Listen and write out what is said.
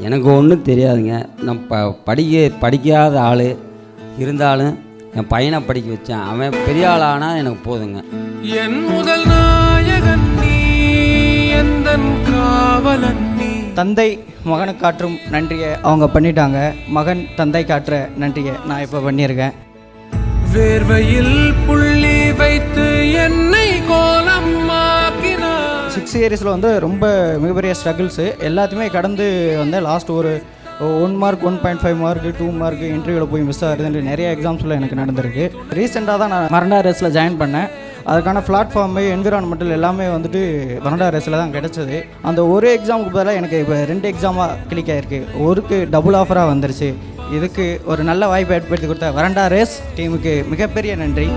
எனக்கு ஒன்றும் தெரியாதுங்க. நான் படிக்காத ஆள் இருந்தாலும் என் பையனை படிக்க வச்சேன். அவன் பெரிய ஆளானா எனக்கு போதுங்க. என் முதல் நாயகன் நீ, எந்தன் காவலன் நீ. தந்தை மகனுக்கு காற்றும் நன்றியை அவங்க பண்ணிட்டாங்க. மகன் தந்தை காட்டுற நன்றியை நான் இப்போ பண்ணியிருக்கேன். வேர்வையில் புள்ளி வைத்து என்னை கோலம் ஆக்கினார். 6 இயர்ஸில் வந்து ரொம்ப மிகப்பெரிய ஸ்ட்ரகிள்ஸு எல்லாத்தையுமே கடந்து வந்து லாஸ்ட் ஒரு 1 மார்க் 1.5 மார்க் 2 மார்க் இன்டர்வியூவில் போய் மிஸ் ஆகுதுன்னு நிறைய எக்ஸாம்ஸில் எனக்கு நடந்திருக்கு. ரீசெண்டாக தான் நான் மரண்டா ரேஸில் ஜாயின் பண்ணேன். அதுக்கான பிளாட்ஃபார்மு என்விரான்மெண்டல் எல்லாமே வந்துட்டு மரண்டா ரேஸில் தான் கிடச்சிது. அந்த ஒரு எக்ஸாமுக்கு பதிலாக எனக்கு இப்போ 2 எக்ஸாமாக கிளிக் ஆகிருக்கு. ஒருக்கு டபுள் ஆஃபராக வந்துருச்சு. இதுக்கு ஒரு நல்ல வாய்ப்பை ஏற்படுத்தி கொடுத்த மரண்டா ரேஸ் டீமுக்கு மிகப்பெரிய நன்றி.